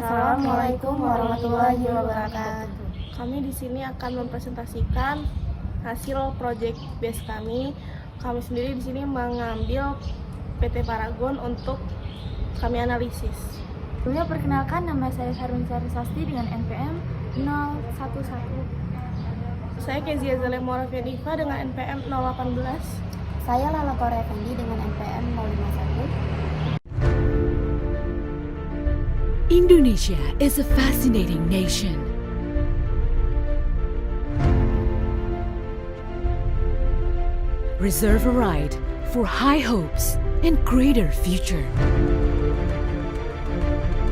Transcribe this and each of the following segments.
Assalamualaikum warahmatullahi wabarakatuh. Kami di sini akan mempresentasikan hasil project base kami. Kami sendiri di sini mengambil PT Paragon untuk kami analisis. Sebelumnya perkenalkan, nama saya Harun Sari dengan NPM 011. Saya Kezia Zalemora Fediva dengan NPM 018. Saya Lala Korea Fendi dengan NPM 051. Indonesia is a fascinating nation. Reserve a right for high hopes and greater future.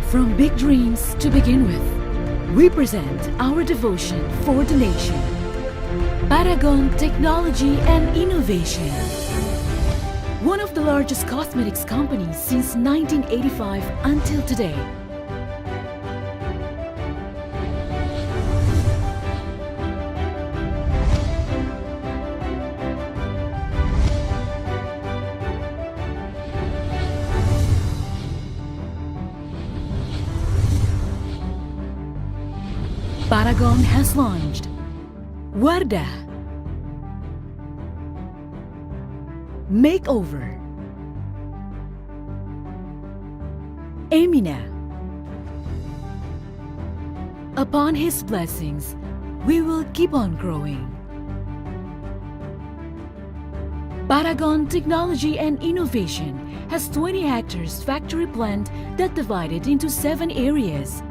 From big dreams to begin with, we present our devotion for the nation. Paragon Technology and Innovation. One of the largest cosmetics companies since 1985 until today. Paragon has launched Wardah Makeover, Emina. Upon his blessings, we will keep on growing. Paragon Technology and Innovation has 20 hectares factory plant that divided into 7 areas.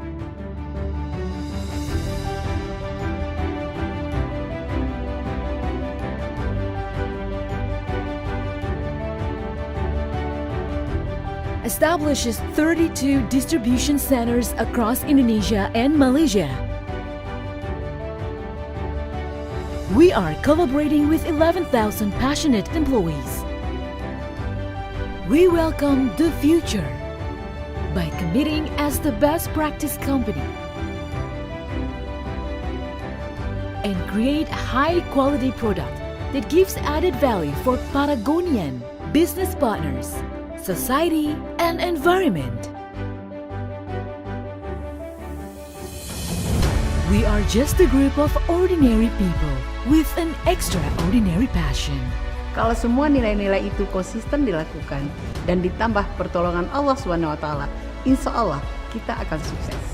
Establishes 32 distribution centers across Indonesia and Malaysia. We are collaborating with 11,000 passionate employees. We welcome the future by committing as the best practice company and create a high-quality product that gives added value for Paragonian business partners, society, and environment. We are just a group of ordinary people with an extraordinary passion. Kalau semua nilai-nilai itu konsisten dilakukan dan ditambah pertolongan Allah SWT, insya Allah kita akan sukses.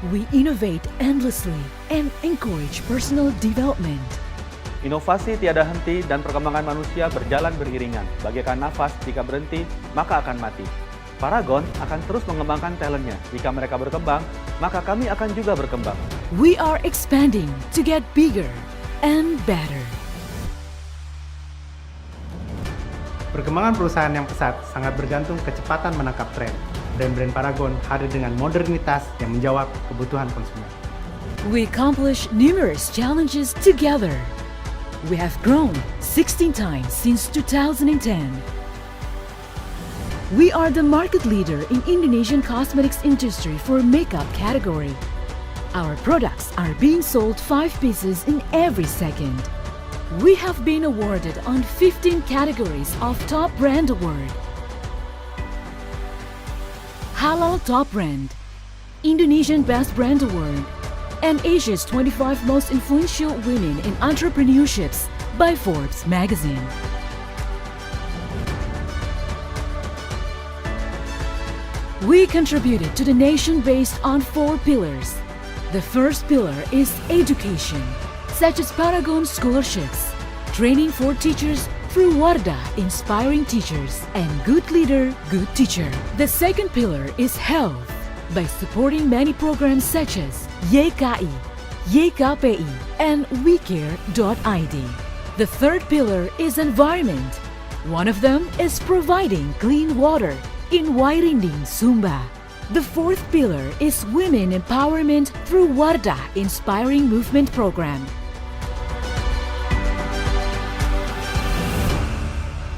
We innovate endlessly and encourage personal development. Inovasi tiada henti dan perkembangan manusia berjalan beriringan. Bagaikan nafas, jika berhenti, maka akan mati. Paragon akan terus mengembangkan talentnya. Jika mereka berkembang, maka kami akan juga berkembang. We are expanding to get bigger and better. Perkembangan perusahaan yang pesat sangat bergantung kecepatan menangkap tren. Brand-brand Paragon hadir dengan modernitas yang menjawab kebutuhan konsumen. We accomplish numerous challenges together. We have grown 16 times since 2010. We are the market leader in Indonesian cosmetics industry for makeup category. Our products are being sold 5 pieces in every second. We have been awarded on 15 categories of Top Brand Award. Halal Top Brand, Indonesian Best Brand Award, and Asia's 25 Most Influential Women in Entrepreneurships by Forbes magazine. We contributed to the nation based on 4 pillars. The first pillar is education, such as Paragon scholarships, training for teachers through Wardah inspiring teachers, and good leader, good teacher. The second pillar is health, by supporting many programs such as YKI, YKPI, and WeCare.id. The third pillar is environment. One of them is providing clean water in Wairinding, Sumba. The fourth pillar is women empowerment through Wardah Inspiring Movement Program.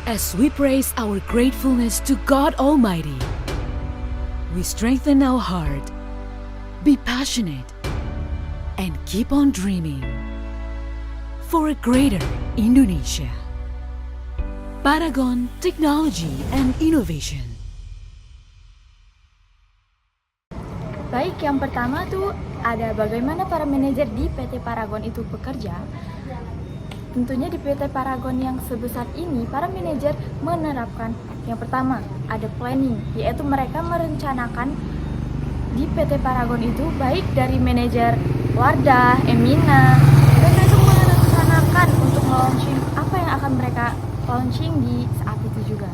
As we praise our gratefulness to God Almighty, we strengthen our heart, be passionate, and keep on dreaming for a greater Indonesia. Paragon Technology and Innovation. Baik, yang pertama tuh ada bagaimana para manajer di PT Paragon itu bekerja. Tentunya di PT Paragon yang sebesar ini, para manajer menerapkan yang pertama ada planning, yaitu mereka merencanakan di PT Paragon itu baik dari manajer Wardah, Emina, mereka itu merencanakan untuk launching apa yang akan mereka launching di saat itu juga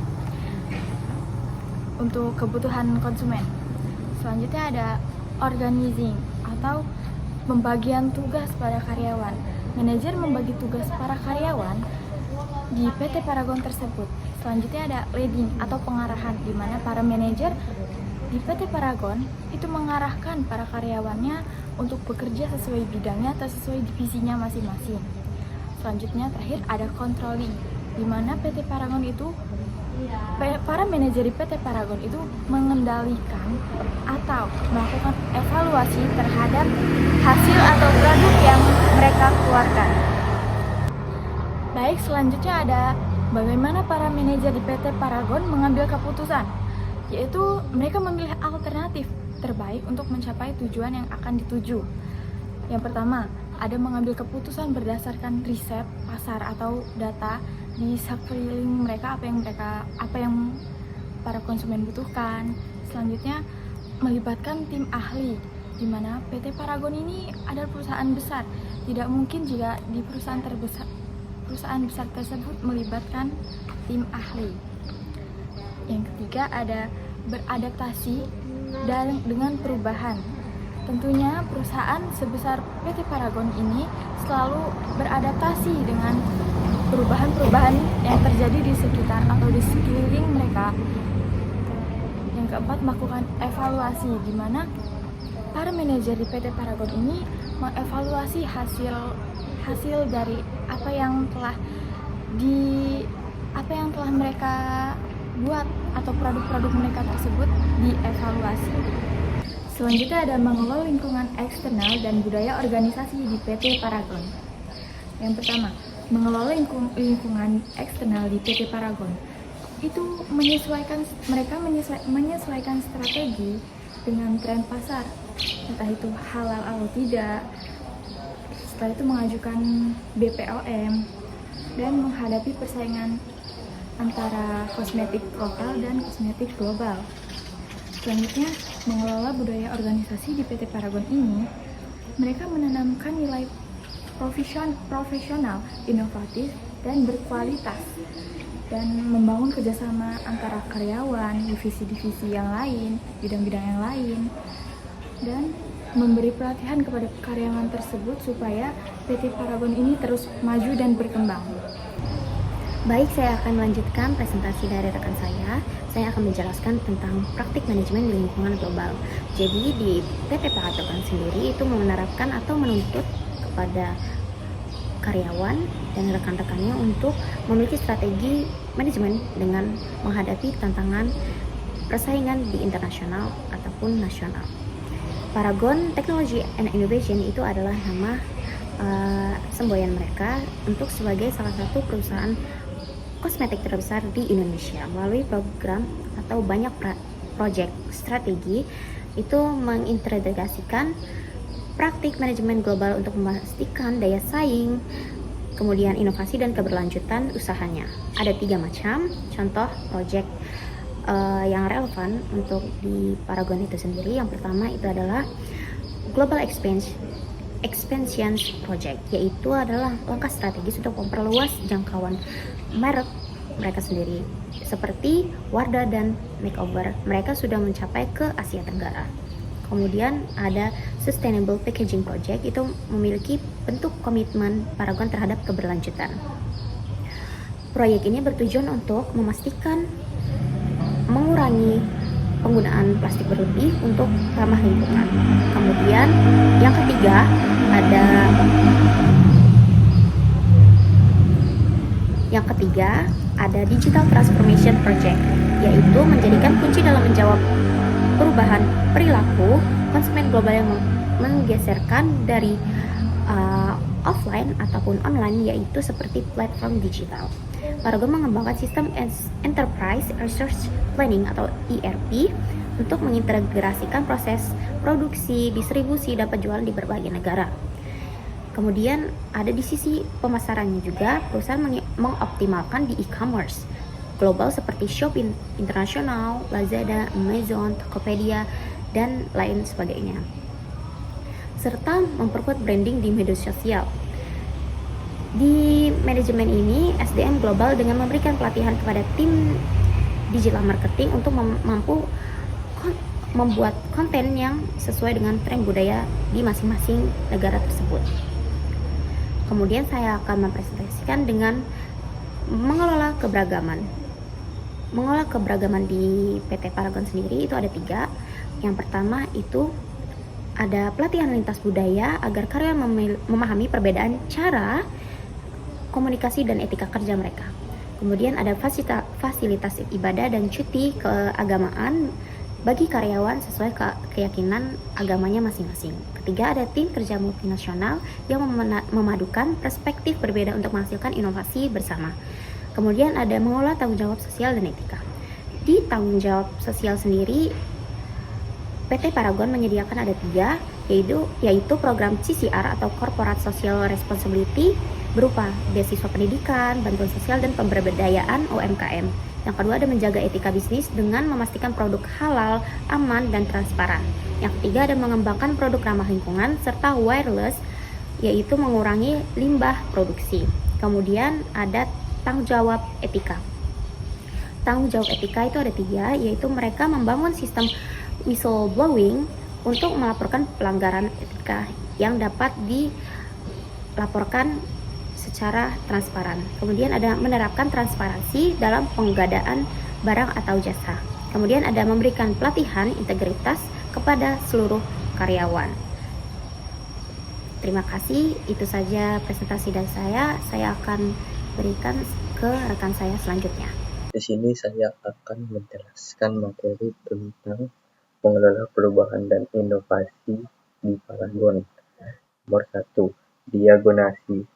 untuk kebutuhan konsumen. Selanjutnya ada organizing atau pembagian tugas pada karyawan. Manajer membagi tugas para karyawan di PT Paragon tersebut. Selanjutnya ada leading atau pengarahan, di mana para manajer di PT Paragon itu mengarahkan para karyawannya untuk bekerja sesuai bidangnya atau sesuai divisinya masing-masing. Selanjutnya terakhir ada controlling, di mana PT Paragon itu para manajer di PT Paragon itu mengendalikan atau melakukan evaluasi terhadap hasil atau produk yang mereka keluarkan. Baik, selanjutnya ada bagaimana para manajer di PT Paragon mengambil keputusan, yaitu mereka memilih alternatif terbaik untuk mencapai tujuan yang akan dituju. Yang pertama, ada mengambil keputusan berdasarkan riset pasar atau data di sekeliling mereka, apa yang para konsumen butuhkan. Selanjutnya melibatkan tim ahli, di mana PT Paragon ini adalah perusahaan besar. Tidak mungkin jika di perusahaan besar tersebut melibatkan tim ahli. Yang ketiga ada beradaptasi dengan perubahan. Tentunya perusahaan sebesar PT Paragon ini selalu beradaptasi dengan perubahan-perubahan yang terjadi di sekitar atau di sekeliling mereka. Yang keempat, melakukan evaluasi, di mana para manajer di PT Paragon ini mengevaluasi hasil dari apa yang telah mereka buat atau produk-produk mereka tersebut dievaluasi. Selanjutnya ada mengelola lingkungan eksternal dan budaya organisasi di PT Paragon. Yang pertama, mengelola lingkungan eksternal di PT Paragon itu menyesuaikan strategi dengan tren pasar, entah itu halal atau tidak. Setelah itu mengajukan BPOM dan menghadapi persaingan antara kosmetik lokal dan kosmetik global. Selanjutnya, mengelola budaya organisasi di PT Paragon ini, mereka menanamkan nilai profesional, inovatif, dan berkualitas, dan membangun kerjasama antara karyawan, divisi-divisi yang lain, bidang-bidang yang lain, dan memberi pelatihan kepada karyawan tersebut supaya PT Paragon ini terus maju dan berkembang. Baik, saya akan melanjutkan presentasi dari rekan saya. Saya akan menjelaskan tentang praktik manajemen di lingkungan global. Jadi di PT Paragon sendiri itu menerapkan atau menuntut kepada karyawan dan rekan-rekannya untuk memiliki strategi manajemen dengan menghadapi tantangan persaingan di internasional ataupun nasional. Paragon Technology and Innovation itu adalah nama semboyan mereka untuk sebagai salah satu perusahaan kosmetik terbesar di Indonesia. Melalui program atau banyak proyek strategi itu mengintegrasikan praktik manajemen global untuk memastikan daya saing, kemudian inovasi dan keberlanjutan usahanya. Ada 3 macam contoh proyek yang relevan untuk di Paragon itu sendiri. Yang pertama itu adalah Global Expansion Project, yaitu adalah langkah strategis untuk memperluas jangkauan merek mereka sendiri. Seperti Wardah dan Makeover, mereka sudah mencapai ke Asia Tenggara. Kemudian ada Sustainable Packaging Project, itu memiliki bentuk komitmen Paragon terhadap keberlanjutan. Proyek ini bertujuan untuk memastikan mengurangi penggunaan plastik berlebih untuk ramah lingkungan. Kemudian yang ketiga ada Digital Transformation Project, yaitu menjadikan kunci dalam menjawab perubahan perilaku konsumen global yang menggeserkan dari offline ataupun online, yaitu seperti platform digital. Paragon mengembangkan sistem Enterprise Resource Planning atau ERP untuk mengintegrasikan proses produksi, distribusi, dan penjualan di berbagai negara. Kemudian ada di sisi pemasarannya juga, perusahaan mengoptimalkan di e-commerce global seperti Shopee Internasional, Lazada, Amazon, Tokopedia, dan lain sebagainya. Serta memperkuat branding di media sosial. Di manajemen ini, SDM Global dengan memberikan pelatihan kepada tim digital marketing untuk mampu membuat konten yang sesuai dengan tren budaya di masing-masing negara tersebut. Kemudian saya akan mempresentasikan dengan mengelola keberagaman. Mengelola keberagaman di PT Paragon sendiri itu ada 3. Yang pertama itu ada pelatihan lintas budaya agar karyawan memahami perbedaan cara komunikasi dan etika kerja mereka. Kemudian ada fasilitas ibadah dan cuti keagamaan bagi karyawan sesuai keyakinan agamanya masing-masing. Ketiga, ada tim kerja multinasional yang memadukan perspektif berbeda untuk menghasilkan inovasi bersama. Kemudian ada mengelola tanggung jawab sosial dan etika. Di tanggung jawab sosial sendiri, PT Paragon menyediakan ada 3, yaitu program CSR atau Corporate Social Responsibility berupa beasiswa pendidikan, bantuan sosial, dan pemberdayaan UMKM. Yang kedua ada menjaga etika bisnis dengan memastikan produk halal, aman, dan transparan. Yang ketiga ada mengembangkan produk ramah lingkungan serta wireless, yaitu mengurangi limbah produksi. Kemudian ada tanggung jawab etika. Tanggung jawab etika itu ada 3, yaitu mereka membangun sistem whistleblowing untuk melaporkan pelanggaran etika yang dapat dilaporkan secara transparan. Kemudian ada menerapkan transparansi dalam penggadaan barang atau jasa. Kemudian ada memberikan pelatihan integritas kepada seluruh karyawan. Terima kasih, itu saja presentasi dari saya. Saya akan berikan ke rekan saya selanjutnya. Di sini saya akan menjelaskan materi tentang mengelola perubahan dan inovasi di Paragon. Nomor 1, diagonasi.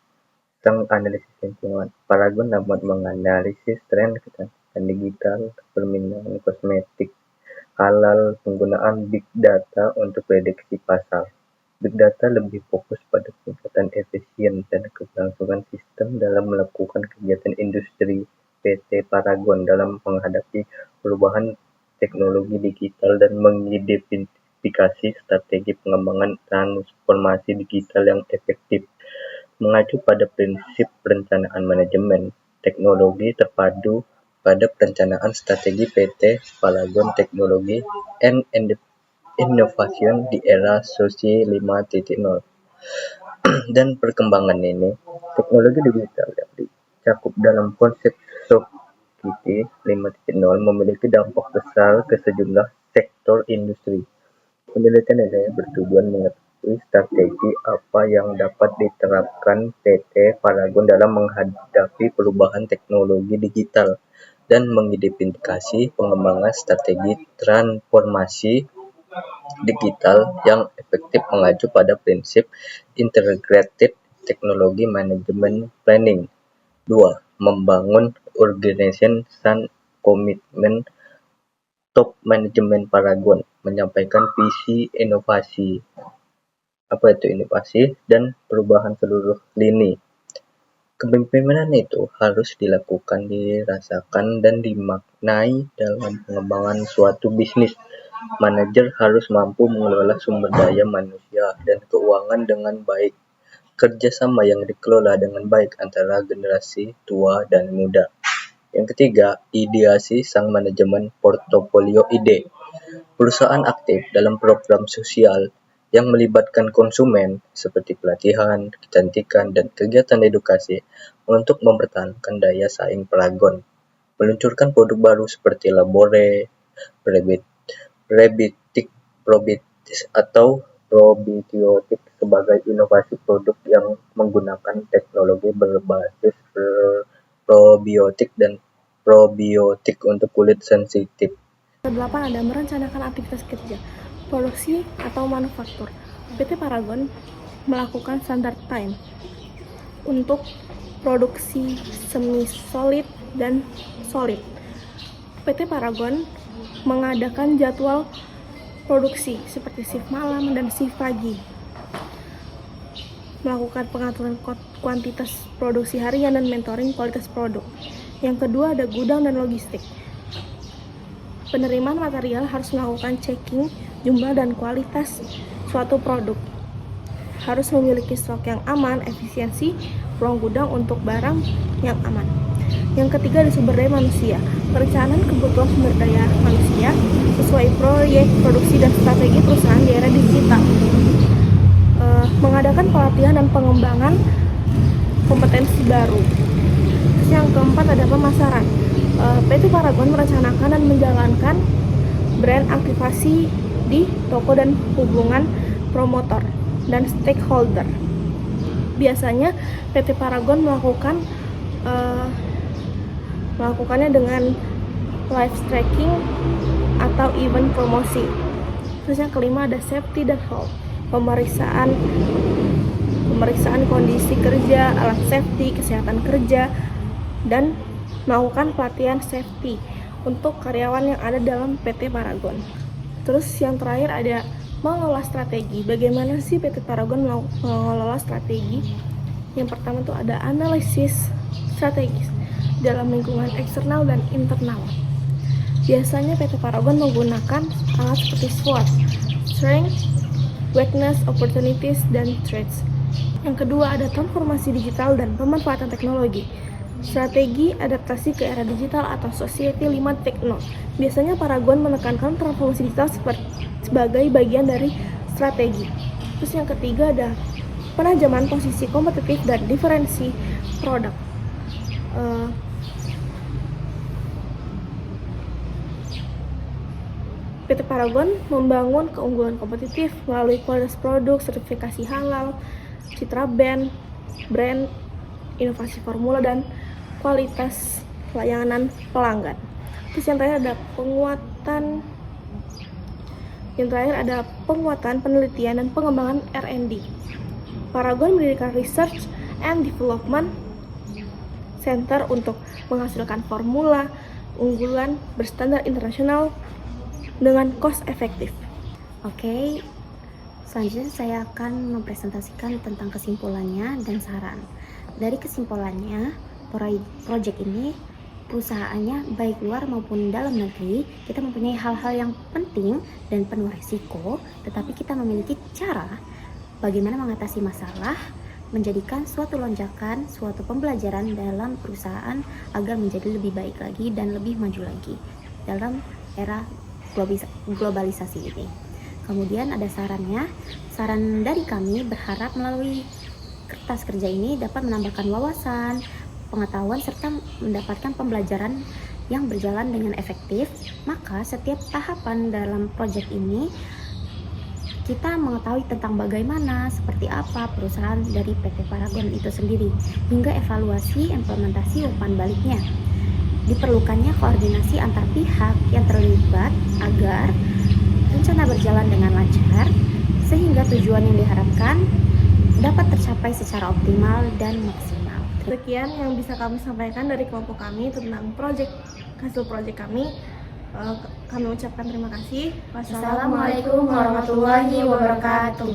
Tentang analisis lingkungan, Paragon dapat menganalisis tren kecantikan digital, permintaan kosmetik halal, penggunaan big data untuk prediksi pasar. Big data lebih fokus pada peningkatan efisien dan keberlangsungan sistem dalam melakukan kegiatan industri. PT Paragon dalam menghadapi perubahan teknologi digital dan mengidentifikasi strategi pengembangan transformasi digital yang efektif. Mengacu pada prinsip perencanaan manajemen teknologi terpadu pada perencanaan strategi PT Paragon Teknologi and Innovation di era Soci 5.0 dan perkembangan ini, teknologi digital yang dicakup dalam konsep Soci 5.0 memiliki dampak besar ke sejumlah sektor industri. Penelitian ini bertujuan mengetahui strategi apa yang dapat diterapkan PT Paragon dalam menghadapi perubahan teknologi digital dan mengidentifikasi pengembangan strategi transformasi digital yang efektif mengacu pada prinsip Integrated Technology Management Planning. 2. Membangun organization commitment. Top manajemen Paragon menyampaikan visi inovasi. Apa itu inovasi dan perubahan seluruh lini. Kepemimpinan itu harus dilakukan, dirasakan, dan dimaknai dalam pengembangan suatu bisnis. Manajer harus mampu mengelola sumber daya manusia dan keuangan dengan baik. Kerjasama yang dikelola dengan baik antara generasi tua dan muda. Yang ketiga, ideasi sang manajemen portofolio ide. Perusahaan aktif dalam program sosial yang melibatkan konsumen seperti pelatihan, kecantikan, dan kegiatan edukasi untuk mempertahankan daya saing Paragon. Meluncurkan produk baru seperti Labore, probiotik atau probiotik sebagai inovasi produk yang menggunakan teknologi berbasis probiotik dan probiotik untuk kulit sensitif. 8 ada merencanakan aktivitas kerja, produksi atau manufaktur. PT Paragon melakukan standar time untuk produksi semi solid dan solid. PT Paragon mengadakan jadwal produksi seperti shift malam dan shift pagi, melakukan pengaturan kuantitas produksi harian dan mentoring kualitas produk. Yang kedua ada gudang dan logistik. Penerimaan material harus melakukan checking jumlah dan kualitas suatu produk. Harus memiliki stok yang aman, efisiensi ruang gudang untuk barang yang aman. Yang ketiga ada sumber daya manusia. Perencanaan kebutuhan sumber daya manusia sesuai proyek, produksi, dan strategi perusahaan di era digital. Mengadakan pelatihan dan pengembangan kompetensi baru. Terus yang keempat ada pemasaran. PT Paragon merencanakan dan menjalankan brand aktivasi di toko dan hubungan promotor dan stakeholder. Biasanya PT Paragon melakukannya dengan live tracking atau event promosi. Terus yang kelima ada safety dan health. Pemeriksaan kondisi kerja, alat safety, kesehatan kerja, dan melakukan pelatihan safety untuk karyawan yang ada dalam PT Paragon. Terus yang terakhir ada mengelola strategi. Bagaimana sih PT Paragon mengelola strategi? Yang pertama tuh ada analisis strategis dalam lingkungan eksternal dan internal. Biasanya PT Paragon menggunakan alat seperti SWOT, Strength, Weakness, Opportunities, dan Threats. Yang kedua ada transformasi digital dan pemanfaatan teknologi. Strategi adaptasi ke era digital atau Society 5.0. Biasanya Paragon menekankan transformasi digital sebagai bagian dari strategi. Terus yang ketiga ada penajaman posisi kompetitif dan diferensi produk. PT Paragon membangun keunggulan kompetitif melalui kualitas produk, sertifikasi halal, citra brand, inovasi formula, dan kualitas layanan pelanggan. Terus yang terakhir ada penguatan penelitian dan pengembangan R&D. Paragon mendirikan Research and Development Center untuk menghasilkan formula unggulan berstandar internasional dengan cost efektif. Oke, selanjutnya saya akan mempresentasikan tentang kesimpulannya dan saran. Dari kesimpulannya, proyek ini perusahaannya baik luar maupun dalam negeri, kita mempunyai hal-hal yang penting dan penuh risiko, tetapi kita memiliki cara bagaimana mengatasi masalah, menjadikan suatu lonjakan, suatu pembelajaran dalam perusahaan agar menjadi lebih baik lagi dan lebih maju lagi dalam era globalisasi ini. Kemudian ada sarannya. Saran dari kami berharap melalui kertas kerja ini dapat menambahkan wawasan, pengetahuan, serta mendapatkan pembelajaran yang berjalan dengan efektif. Maka setiap tahapan dalam proyek ini kita mengetahui tentang bagaimana, seperti apa perusahaan dari PT Paragon itu sendiri, hingga evaluasi implementasi umpan baliknya. Diperlukannya koordinasi antar pihak yang terlibat agar rencana berjalan dengan lancar sehingga tujuan yang diharapkan dapat tercapai secara optimal dan maksimal. Sekian yang bisa kami sampaikan dari kelompok kami tentang hasil proyek kami. Kami ucapkan terima kasih. Wassalamualaikum warahmatullahi wabarakatuh.